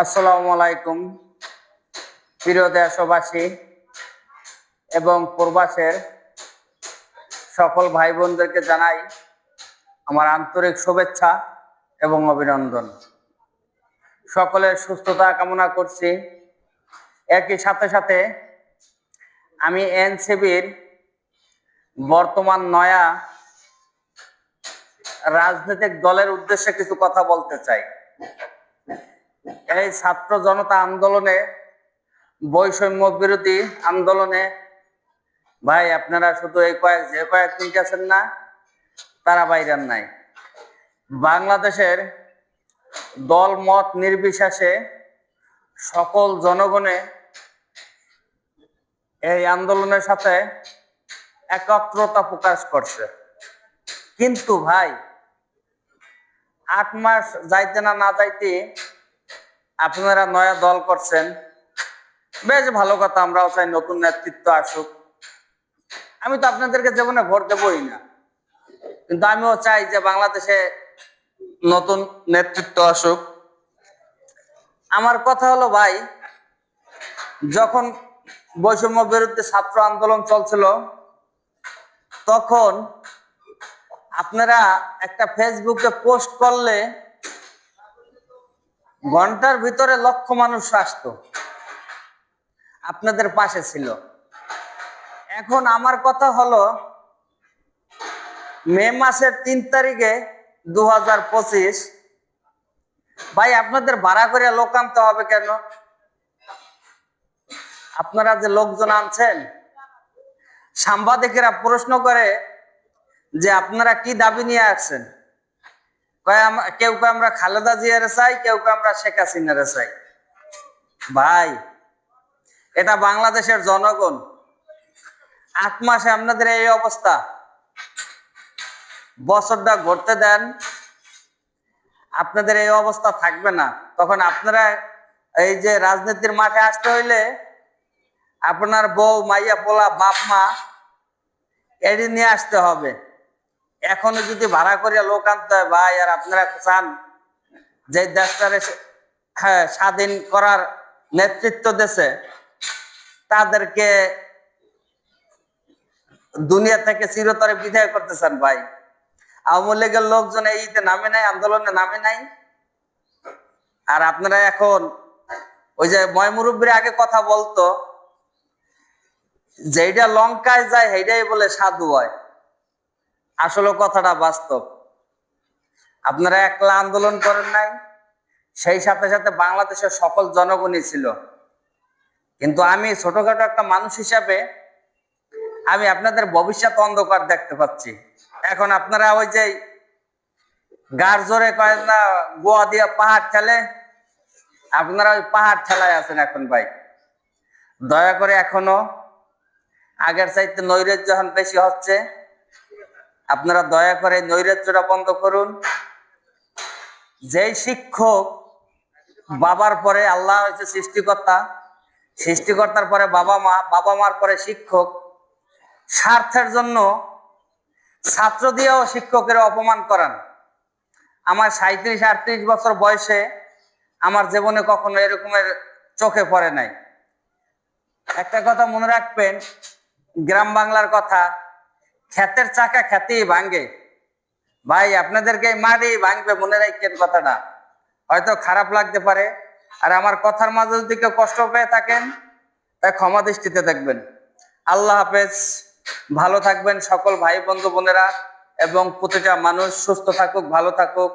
আসসালামু আলাইকুম প্রিয় দেশবাসী এবং প্রবাসের সকল ভাই বোনদেরকে জানাই আমার আন্তরিক শুভেচ্ছা এবং অভিনন্দন। সকলের সুস্থতা কামনা করছি। একই সাথে সাথে আমি এনসিবির বর্তমান নয়া রাজনৈতিক দলের উদ্দেশ্যে কিছু কথা বলতে চাই। এই ছাত্র জনতা আন্দোলনে, বৈষম্য বিরোধী আন্দোলনে ভাই আপনারা শুধু এই কয়েকদিন আছেন না, তারা বাইরের নাই। বাংলাদেশের দল মত নির্বিশেষে সকল জনগণে এই আন্দোলনের সাথে একত্রতা প্রকাশ করছে। কিন্তু ভাই 8 মাস যাইতে না যাইতে আপনারা নয়া দল করছেন, বেশ ভালো কথা। আমরাও চাই নতুন নেতৃত্ব আসুক। আমি তো আপনাদেরকে জীবনে ভোট দেবই না, কিন্তু আমিও চাই যে বাংলাদেশে নতুন নেতৃত্ব আসুক। আমার কথা হলো ভাই, যখন বৈষম্য বিরুদ্ধে ছাত্র আন্দোলন চলছিল তখন আপনারা একটা ফেসবুকে পোস্ট করলে ঘন্টার ভিতরে লক্ষ মানুষ আসতো, আপনাদের পাশে ছিল। এখন আমার কথা হলো, মে মাসের 3 তারিখে 2025 ভাই আপনাদের ভাড়া করে লোক আনতে হবে কেন? আপনারা যে লোকজন আনছেন, সাংবাদিকেরা প্রশ্ন করে যে আপনারা কি দাবি নিয়ে আসছেন। কেউ আমরা খালেদা জিয়ারে চাই, কেউ আমরা শেখ হাসিনারে চাই। ভাই এটা বাংলাদেশের জনগণ। 8 মাসে আপনাদের এই অবস্থা, বছরটা ঘুরতে দেন, আপনাদের এই অবস্থা থাকবে না। তখন আপনারা এই যে রাজনীতির মাঠে আসতে হইলে আপনার বউ, মাইয়া, পোলা, বাপ মা এটি নিয়ে আসতে হবে। এখনো যদি ভাড়া করিয়া লোক আনতে হয় ভাই, আর আপনারা চান যে দেশটারে স্বাধীন করার নেতৃত্ব দেশে, তাদেরকে দুনিয়া থেকে চিরতরে বিদায় করতে চান ভাই। আওয়ামী লীগের লোকজন এইতে নামে নাই, আন্দোলনে নামে নাই। আর আপনারা এখন ওই যে ময়মুরব্বীর আগে কথা বলতো, যেইটা লঙ্কায় যায় সেইটাই বলে সাধু হয়। আসলে কথাটা বাস্তব। আপনারা একলা আন্দোলন করেন নাই, সেই সাথে সাথে বাংলাদেশের সকল জনগণই ছিল। কিন্তু আমি ছোটখাটো একটা মানুষ হিসাবে আমি আপনাদের ভবিষ্যৎ অন্ধকার দেখতে পাচ্ছি। এখন আপনারা ওই যে গার জোরে কয়েন না, গোয়া দিয়ে পাহাড় ঠেলে, আপনারা ওই পাহাড় ঠেলায় আছেন এখন ভাই। দয়া করে এখনো আগের চাইতে নৈরাজ্য যখন বেশি হচ্ছে, আপনারা দয়া করে নৈরাজ্যটা বন্ধ করুন। যেই শিক্ষক বাবার পরে আল্লাহ হচ্ছে সৃষ্টিকর্তা, সৃষ্টিকর্তার পরে বাবা মা, বাবা মার পরে শিক্ষক, স্বার্থের জন্য ছাত্র দিয়েও শিক্ষকের অপমান করান। আমার 37-38 বছর বয়সে আমার জীবনে কখনো এরকমের চোখে পড়ে নাই। একটা কথা মনে রাখবেন, গ্রাম বাংলার কথা, ক্ষেতের চাকা খেতেই ভাঙ্গে। ভাই আপনাদেরকে মাটি ভাঙবে, মনে রাখবেন কথাটা। হয়তো খারাপ লাগতে পারে, আর আমার কথার মাঝে যদি কেউ কষ্ট পেয়ে থাকেন তাই ক্ষমা দৃষ্টিতে দেখবেন। আল্লাহ হাফেজ, ভালো থাকবেন সকল ভাই বন্ধু বোনেরা, এবং প্রতিটা মানুষ সুস্থ থাকুক, ভালো থাকুক।